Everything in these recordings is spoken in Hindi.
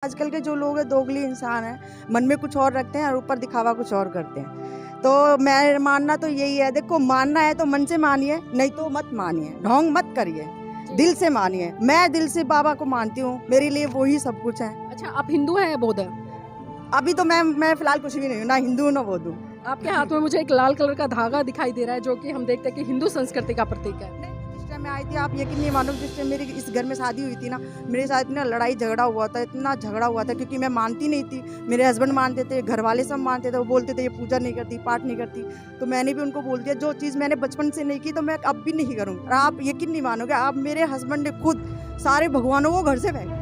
आजकल के जो लोग हैं दोगली इंसान हैं, मन में कुछ और रखते हैं और ऊपर दिखावा कुछ और करते हैं। तो मैं मानना तो यही है, देखो मानना है तो मन से मानिए, नहीं तो मत मानिए, ढोंग मत करिए, दिल से मानिए। मैं दिल से बाबा को मानती हूँ, मेरे लिए वो ही सब कुछ है। अच्छा, आप हिंदू हैं या बौद्ध हैं? अभी तो मैं फिलहाल कुछ भी नहीं हूँ, ना हिंदू ना बौद्ध हूँ। आपके हाथ में मुझे एक लाल कलर का धागा दिखाई दे रहा है, जो कि हम देखते हैं कि हिंदू संस्कृति का प्रतीक है। जिस टाइम मैं आई थी, आप यकीन नहीं मानो, जिस टाइम मेरी इस घर में शादी हुई थी ना, मेरे साथ इतना लड़ाई झगड़ा हुआ था, इतना झगड़ा हुआ था, क्योंकि मैं मानती नहीं थी। मेरे हस्बैंड मानते थे, घर वाले सब मानते थे, वो बोलते थे ये पूजा नहीं करती, पाठ नहीं करती। तो मैंने भी उनको बोल दिया, जो चीज़ मैंने बचपन से नहीं की तो मैं अब भी नहीं करूँ। और आप यकीन नहीं मानोगे, आप मेरे हस्बैंड ने खुद सारे भगवानों को घर से फेंक।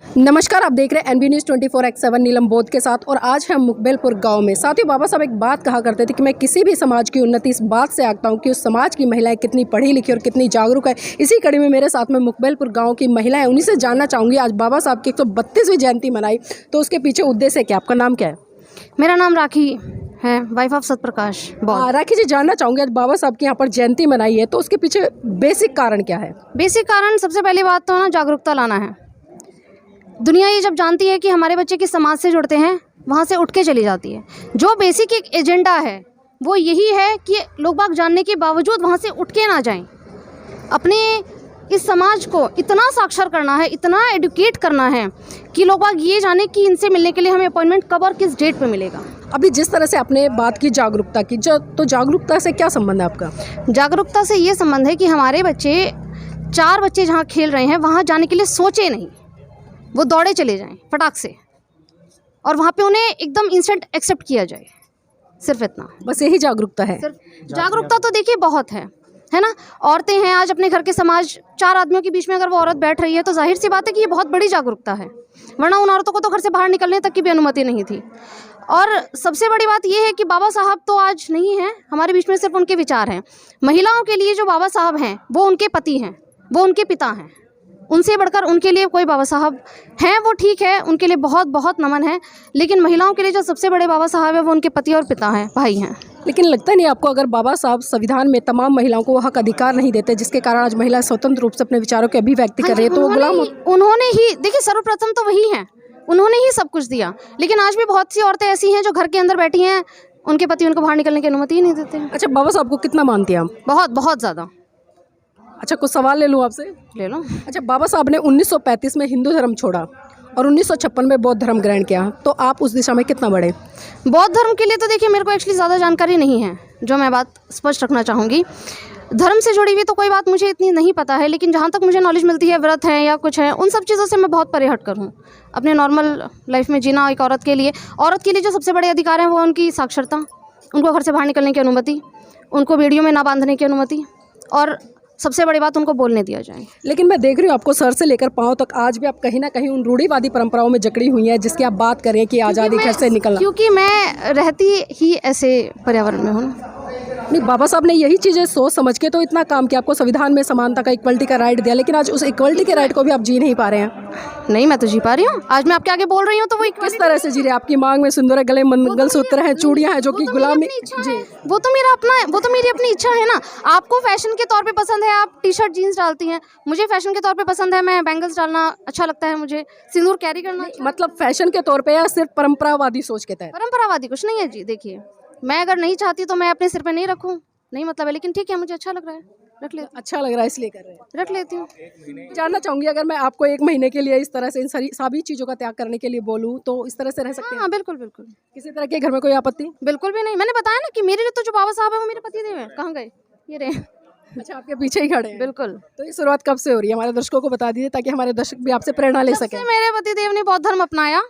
नमस्कार, आप देख रहे हैं एनबी न्यूज़ 24/7 नीलम बौद्ध के साथ। और आज हम मुकबेलपुर गांव में। साथियों, बाबा साहब एक बात कहा करते थे कि मैं किसी भी समाज की उन्नति इस बात से आंकता हूं कि उस समाज की महिलाएं कितनी पढ़ी लिखी और कितनी जागरूक है। इसी कड़ी में मेरे साथ में मुकबेलपुर गांव की महिलाएं, उन्हीं से जानना चाहूँगी आज बाबा साहब की 132वीं जयंती मनाई, तो उसके पीछे उद्देश्य क्या? आपका नाम क्या है? मेरा नाम राखी है, वाइफ ऑफ सतप्रकाश। राखी जी, जानना चाहूँगी आज बाबा साहब की यहाँ पर जयंती मनाई है, तो उसके पीछे बेसिक कारण क्या है? बेसिक कारण सबसे पहली बात तो ना जागरूकता लाना है। दुनिया ये जब जानती है कि हमारे बच्चे किस समाज से जुड़ते हैं, वहाँ से उठ के चली जाती है। जो बेसिक एक एजेंडा है वो यही है कि लोग बाग जानने के बावजूद वहाँ से उठ के ना जाएं। अपने इस समाज को इतना साक्षर करना है, इतना एडुकेट करना है कि लोग बाग ये जाने कि इनसे मिलने के लिए हमें अपॉइंटमेंट कब और किस डेट पे मिलेगा। अभी जिस तरह से आपने बात की जागरूकता की, तो जागरूकता से क्या संबंध है आपका? जागरूकता से ये संबंध है कि हमारे बच्चे 4 बच्चे जहाँ खेल रहे हैं वहाँ जाने के लिए सोचे नहीं, वो दौड़े चले जाएं फटाक से, और वहाँ पे उन्हें एकदम इंस्टेंट एक्सेप्ट किया जाए। सिर्फ इतना, बस यही जागरूकता है। सिर्फ जागरूकता तो देखिए बहुत है ना। औरतें हैं, आज अपने घर के समाज 4 आदमियों के बीच में अगर वो औरत बैठ रही है तो जाहिर सी बात है कि ये बहुत बड़ी जागरूकता है, वरना उन औरतों को तो घर से बाहर निकलने तक की भी अनुमति नहीं थी। और सबसे बड़ी बात यह है कि बाबा साहब तो आज नहीं हैं हमारे बीच में, सिर्फ उनके विचार हैं। महिलाओं के लिए जो बाबा साहब हैं वो उनके पति हैं, वो उनके पिता हैं। उनसे बढ़कर उनके लिए कोई बाबा साहब हैं, वो ठीक है, उनके लिए बहुत बहुत नमन है। लेकिन महिलाओं के लिए जो सबसे बड़े बाबा साहब है वो उनके पति और पिता हैं, भाई हैं। लेकिन लगता नहीं आपको, अगर बाबा साहब संविधान में तमाम महिलाओं को हक अधिकार नहीं देते, जिसके कारण आज महिला स्वतंत्र रूप से अपने विचारों की अभिव्यक्ति कर रही है, तो वो गुलाम उन्होंने ही, देखिए सर्वप्रथम तो वही हैं, उन्होंने ही सब कुछ दिया। लेकिन आज भी बहुत सी औरतें ऐसी हैं जो घर के अंदर बैठी हैं, उनके पति उनको बाहर निकलने की अनुमति ही नहीं देते। अच्छा, बाबा साहब को कितना मानती हैं आप? बहुत बहुत ज़्यादा। अच्छा, कुछ सवाल ले लूँ आपसे? ले लो। अच्छा, बाबा साहब ने 1935 में हिंदू धर्म छोड़ा और 1956 में बौद्ध धर्म ग्रहण किया, तो आप उस दिशा में कितना बढ़े? बौद्ध धर्म के लिए तो देखिए मेरे को एक्चुअली ज़्यादा जानकारी नहीं है, जो मैं बात स्पष्ट रखना चाहूँगी। धर्म से जुड़ी हुई तो कोई बात मुझे इतनी नहीं पता है, लेकिन जहाँ तक मुझे नॉलेज मिलती है, व्रत है या कुछ है, उन सब चीज़ों से मैं बहुत परे हट कर हूँ। अपने नॉर्मल लाइफ में जीना एक औरत के लिए जो सबसे बड़े अधिकार हैं वो उनकी साक्षरता, उनको घर से बाहर निकलने की अनुमति, उनको बेड़ियों में ना बांधने की अनुमति, और सबसे बड़ी बात उनको बोलने दिया जाए। लेकिन मैं देख रही हूँ आपको सर से लेकर पाँव तक आज भी आप कहीं ना कहीं उन रूढ़िवादी परंपराओं में जकड़ी हुई हैं, जिसकी आप बात करें कि आज़ादी घर से निकलना। क्योंकि मैं रहती ही ऐसे पर्यावरण में हूँ। नहीं, बाबा साहब ने यही चीज़ें सोच समझ के तो इतना काम किया, आपको संविधान में समानता का, इक्वलिटी का राइट दिया, लेकिन आज उस इक्वलिटी के राइट को भी आप जी नहीं पा रहे हैं। नहीं, मैं तो जी पा रही हूँ। आज मैं आपके आगे बोल रही हूँ तो वो किस तरह से जी रहे? आपकी मांग में सिंदूर है, गले मंगलसूत्र हैं, चूड़ियाँ हैं, जो कि गुलामी जी, वो तो मेरी अपनी इच्छा है ना। आपको फैशन के तौर पे पसंद है, आप टी शर्ट जीन्स डालती हैं, मुझे फैशन के तौर पे पसंद है, मैं बैंगल्स डालना अच्छा लगता है, मुझे सिंदूर कैरी करना। मतलब फैशन के तौर पे या सिर्फ परंपरावादी सोच के तहत? परंपरावादी कुछ नहीं है जी। देखिए, मैं अगर नहीं चाहती तो मैं अपने सिर पे नहीं रखूँ, नहीं मतलब है, लेकिन ठीक है, मुझे अच्छा लग रहा है, रख लेती हूँ। अच्छा लग रहा है इसलिए कर रहे हैं? रख लेती हूँ। जानना चाहूंगी, अगर मैं आपको 1 महीने के लिए इस तरह से इन सभी चीज़ों का त्याग करने के लिए बोलूँ, तो इस तरह से रह सकते हैं? हाँ, बिल्कुल बिल्कुल। किसी तरह के घर में कोई आपत्ति? बिल्कुल भी नहीं। मैंने बताया ना कि मेरे लिए तो जो बाबा साहब है वो मेरे पति देव हैं। कहाँ गए? ये रहे। अच्छा, आपके पीछे ही खड़े हैं? बिल्कुल। तो ये शुरुआत कब से हो रही है? हमारे दर्शकों को बता दीजिए, ताकि हमारे दर्शक भी आपसे प्रेरणा ले सकें। मेरे पति देव ने बौद्ध धर्म अपनाया,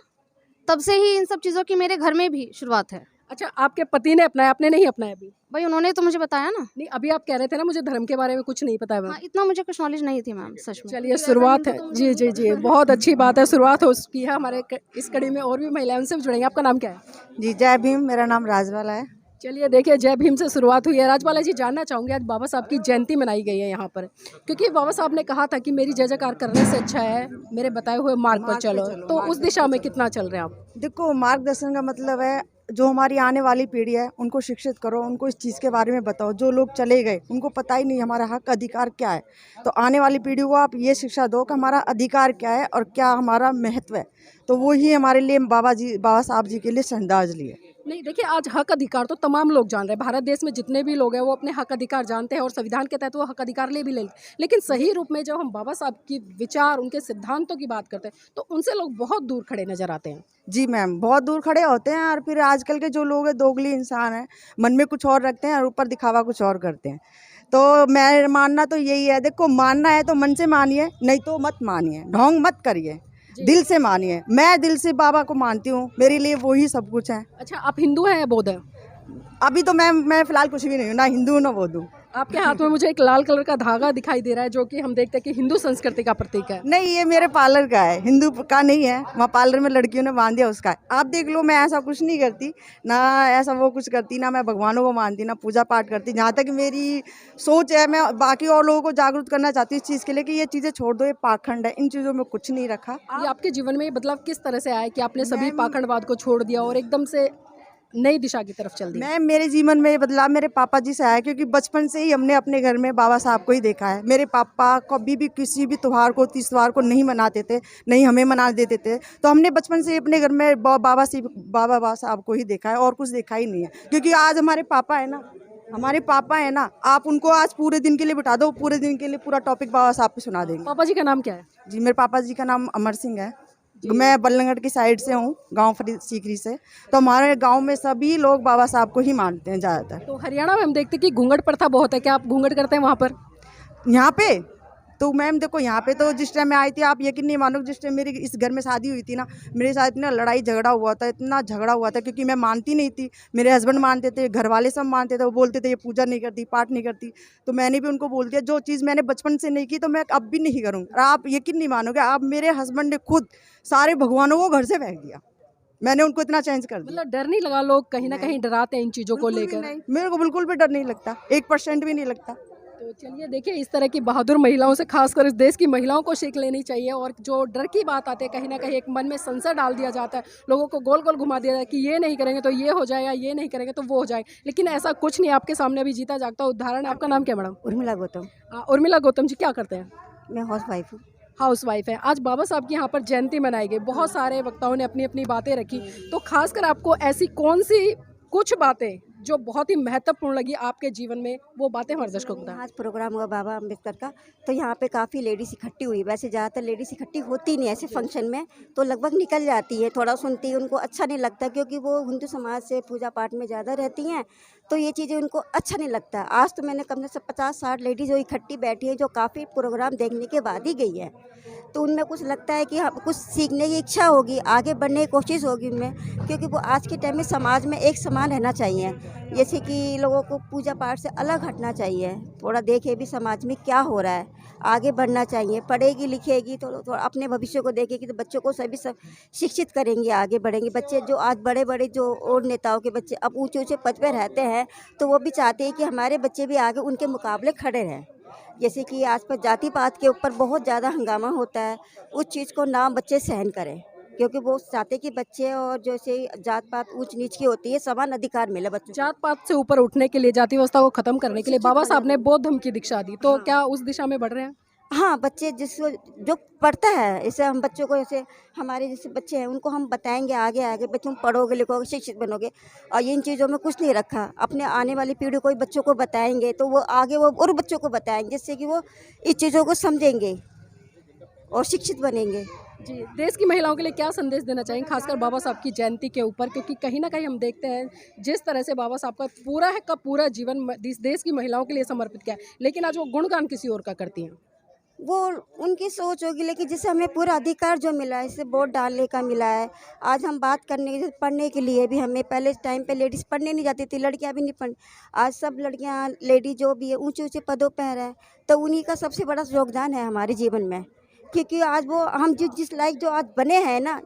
तब से ही इन सब चीज़ों की मेरे घर में भी शुरुआत है। अच्छा, आपके पति ने अपनाया, आपने नहीं अपनाया अभी? भाई उन्होंने तो मुझे बताया ना। नहीं, अभी आप कह रहे थे ना मुझे धर्म के बारे में कुछ नहीं पता है। हाँ, इतना मुझे कुछ नॉलेज नहीं थी मैम, सच में। चलिए, शुरुआत है। जी जी जी, बहुत अच्छी बात है, शुरुआत हो चुकी है। हमारे इस कड़ी में और भी महिलाएं, उनसे भी जुड़ेंगे। आपका नाम क्या है? जी, जय भीम, मेरा नाम राजवाला है। चलिए, देखिए, जय भीम से शुरुआत हुई है। राजबाला जी, जानना चाहूँगी, आज बाबा साहब की जयंती मनाई गई है यहाँ पर, क्योंकि बाबा साहब ने कहा था कि मेरी जय जयकार करने से अच्छा है मेरे बताए हुए मार्ग पर चलो, तो उस दिशा में कितना चल रहे हैं आप? देखो, मार्गदर्शन का मतलब है जो हमारी आने वाली पीढ़ी है उनको शिक्षित करो, उनको इस चीज़ के बारे में बताओ। जो लोग चले गए उनको पता ही नहीं हमारा हक अधिकार क्या है। तो आने वाली पीढ़ी को आप ये शिक्षा दो कि हमारा अधिकार क्या है और क्या हमारा महत्व है। तो वो ही हमारे लिए बाबा साहब जी के लिए श्रद्धांजलि है। नहीं देखिए, आज हक अधिकार तो तमाम लोग जान रहे हैं। भारत देश में जितने भी लोग हैं वो अपने हक अधिकार जानते हैं और संविधान के तहत वो हक अधिकार ले भी लेते हैं। लेकिन सही रूप में जब हम बाबा साहब की विचार, उनके सिद्धांतों की बात करते हैं तो उनसे लोग बहुत दूर खड़े नजर आते हैं। जी मैम, बहुत दूर खड़े होते हैं। और फिर आजकल के जो लोग हैं दोगली इंसान हैं, मन में कुछ और रखते हैं और ऊपर दिखावा कुछ और करते हैं। तो मैं मानना तो यही है, देखो मानना है तो मन से मानिए, नहीं तो मत मानिए, ढोंग मत करिए, दिल से मानिए। मैं दिल से बाबा को मानती हूँ, मेरे लिए वही सब कुछ है। अच्छा, आप हिंदू हैं या बौद्ध हैं? अभी तो मैं फिलहाल कुछ भी नहीं हूँ, ना हिंदू ना बौद्ध हूँ। आपके हाथ में मुझे एक लाल कलर का धागा दिखाई दे रहा है जो कि हम देखते हैं कि हिंदू संस्कृति का प्रतीक है। नहीं, ये मेरे पार्लर का है, हिंदू का नहीं है। वहाँ पार्लर में लड़कियों ने बांध दिया उसका है। आप देख लो, मैं ऐसा कुछ नहीं करती, ना ऐसा वो कुछ करती, ना मैं भगवानों को मानती, ना पूजा पाठ करती। जहाँ तक मेरी सोच है, मैं बाकी और लोगों को जागरूक करना चाहती हूँ इस चीज़ के लिए कि ये चीज़ें छोड़ दो, ये पाखंड है, इन चीज़ों में कुछ नहीं रखा। ये आपके जीवन में बदलाव किस तरह से आया कि आपने सभी पाखंडवाद को छोड़ दिया और एकदम से नई दिशा की तरफ चल दिया? मेरे जीवन में ये बदलाव मेरे पापा जी से आया, क्योंकि बचपन से ही हमने अपने घर में बाबा साहब को ही देखा है। मेरे पापा कभी भी किसी भी त्योहार को, तीज त्योहार को नहीं मनाते थे, नहीं हमें मना देते थे। तो हमने बचपन से ही अपने घर में बाबा साहब को ही देखा है और कुछ देखा ही नहीं है। क्योंकि आज हमारे पापा है ना, आप उनको आज पूरे दिन के लिए बिठा दो, पूरे दिन के लिए पूरा टॉपिक बाबा साहब पे सुना देंगे। पापा जी का नाम क्या है? जी, मेरे पापा जी का नाम अमर सिंह है। मैं बल्लभगढ़ की साइड से हूँ, गांव सीकरी से। तो हमारे गांव में सभी लोग बाबा साहब को ही मानते हैं ज़्यादातर। तो हरियाणा में हम देखते हैं कि घूंघट प्रथा बहुत है। क्या आप घूंघट करते हैं वहाँ पर? यहाँ पे तो मैम देखो, यहाँ पे तो जिस टाइम मैं आई थी, आप यकीन नहीं मानोगे, जिस टाइम मेरी इस घर में शादी हुई थी ना, मेरे साथ इतना लड़ाई झगड़ा हुआ था, इतना झगड़ा हुआ था, क्योंकि मैं मानती नहीं थी। मेरे हस्बैंड मानते थे, घर वाले सब मानते थे। वो बोलते थे ये पूजा नहीं करती, पाठ नहीं करती। तो मैंने भी उनको बोल दिया, जो चीज़ मैंने बचपन से नहीं की तो मैं अब भी नहीं करूँगी। और आप यकीन नहीं मानोगे, आप मेरे हस्बैंड ने खुद सारे भगवानों को घर से फेंक दिया। मैंने उनको इतना चेंज कर दिया। मतलब डर नहीं लगा? लोग कहीं ना कहीं डराते हैं इन चीज़ों को बिल्कुल भी लेकर। नहीं, मेरे को बिल्कुल भी डर नहीं लगता, 1% भी नहीं लगता। तो चलिए देखिए, इस तरह की बहादुर महिलाओं से खासकर इस देश की महिलाओं को सीख लेनी चाहिए। और जो डर की बात आती है, कहीं ना कहीं एक मन में संशय डाल दिया जाता है, लोगों को गोल गोल घुमा दिया जाता है कि ये नहीं करेंगे तो ये हो जाएगा, ये नहीं करेंगे तो वो हो जाए। लेकिन ऐसा कुछ नहीं, आपके सामने अभी जीता जागता उदाहरण है। आपका नाम क्या मैडम? उर्मिला गौतम। उर्मिला गौतम जी, क्या करते हैं? मैं हाउस वाइफ हूँ। हाउस वाइफ है। आज बाबा साहब की यहाँ पर जयंती मनाई गई, बहुत सारे वक्ताओं ने अपनी अपनी बातें रखी। तो खासकर आपको ऐसी कौन सी कुछ बातें जो बहुत ही महत्वपूर्ण लगी आपके जीवन में, वो बातें हमारे दर्शकों को बताएं। आज प्रोग्राम हुआ बाबा अम्बेडकर का, तो यहाँ पे काफ़ी लेडीज़ इकट्ठी हुई। वैसे ज़्यादातर लेडीज़ इकट्ठी होती नहीं ऐसे फंक्शन में, तो लगभग निकल जाती है, थोड़ा सुनती है, उनको अच्छा नहीं लगता, क्योंकि वो हिंदू समाज से पूजा पाठ में ज़्यादा रहती हैं, तो ये चीज़ें उनको अच्छा नहीं लगता। आज तो मैंने कम से कम 50-60 लेडीज़ जो इकट्ठी बैठी है, जो काफ़ी प्रोग्राम देखने के बाद ही गई है। तो उनमें कुछ लगता है कि हाँ, कुछ सीखने की इच्छा होगी, आगे बढ़ने की कोशिश होगी उनमें, क्योंकि वो आज के टाइम में समाज में एक समान रहना चाहिए। जैसे कि लोगों को पूजा पाठ से अलग हटना चाहिए, थोड़ा देखे भी समाज में क्या हो रहा है, आगे बढ़ना चाहिए। पढ़ेगी लिखेगी तो थोड़ा अपने भविष्य को देखेगी, तो बच्चों को सभी सब शिक्षित करेंगे, आगे बढ़ेंगे। बच्चे जो आज बड़े बड़े जो और नेताओं के बच्चे अब ऊँचे ऊँचे पद पर रहते हैं, तो वो भी चाहते हैं कि हमारे बच्चे भी आगे उनके मुकाबले खड़े रहें। जैसे कि आज पर जाति पात के ऊपर बहुत ज़्यादा हंगामा होता है, उस चीज़ को ना बच्चे सहन करें, क्योंकि वो चाहते कि बच्चे और जैसे जात पात ऊंच नीच की होती है, समान अधिकार मिले बच्चों। जात पात से ऊपर उठने के लिए, जाति व्यवस्था को खत्म करने के लिए बाबा साहब ने बौद्ध धर्म की दीक्षा दी। तो क्या उस दिशा में बढ़ रहे हैं? हाँ, बच्चे जिसको जो पढ़ता है, जैसे हम बच्चों को, जैसे हमारे जैसे बच्चे हैं, उनको हम बताएंगे आगे आगे भाई तुम पढ़ोगे लिखोगे शिक्षित बनोगे, और इन चीज़ों में कुछ नहीं रखा। अपने आने वाली पीढ़ी को बच्चों को बताएंगे, तो वो आगे वो और बच्चों को बताएंगे, जिससे कि वो इस चीज़ों को समझेंगे और शिक्षित बनेंगे। जी, देश की महिलाओं के लिए क्या संदेश देना चाहेंगे, खासकर बाबा साहब की जयंती के ऊपर? क्योंकि कहीं ना कहीं हम देखते हैं जिस तरह से बाबा साहब का पूरा जीवन इस देश की महिलाओं के लिए समर्पित किया है, लेकिन आज वो गुणगान किसी और का करती हैं। वो उनकी सोच होगी, लेकिन जैसे हमें पूरा अधिकार जो मिला है, जैसे वोट डालने का मिला है, आज हम बात करने के, पढ़ने के लिए भी हमें, पहले टाइम पे लेडीज़ पढ़ने नहीं जाती थी, लड़कियां भी नहीं पढ़, आज सब लड़कियां लेडी जो भी है ऊंचे ऊंचे पदों पर है, तो उन्हीं का सबसे बड़ा योगदान है हमारे जीवन में। क्योंकि आज वो हम जिस लायक जो आज बने हैं ना,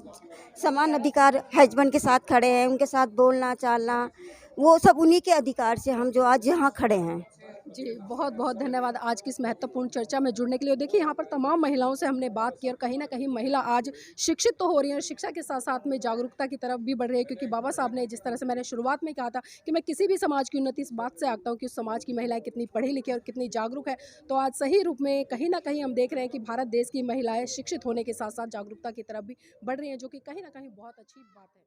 समान अधिकार हस्बैंड के साथ खड़े हैं, उनके साथ बोलना चालना, वो सब उन्हीं के अधिकार से हम जो आज यहाँ खड़े हैं। जी, बहुत बहुत धन्यवाद आज की इस महत्वपूर्ण चर्चा में जुड़ने के लिए। देखिए, यहाँ पर तमाम महिलाओं से हमने बात की और कहीं न कहीं महिला आज शिक्षित तो हो रही है और शिक्षा के साथ-साथ में जागरूकता की तरफ भी बढ़ रही है, क्योंकि बाबा साहब ने जिस तरह से मैंने शुरुआत में कहा था कि मैं किसी भी समाज की उन्नति इस बात से आंकता हूँ कि उस समाज की महिलाएँ कितनी पढ़ी-लिखी और कितनी जागरूक है। तो आज सही रूप में कहीं न कहीं हम देख रहे हैं कि भारत देश की महिलाएँ शिक्षित होने के साथ-साथ जागरूकता की तरफ भी बढ़ रही हैं, जो कि कहीं न कहीं बहुत अच्छी बात है।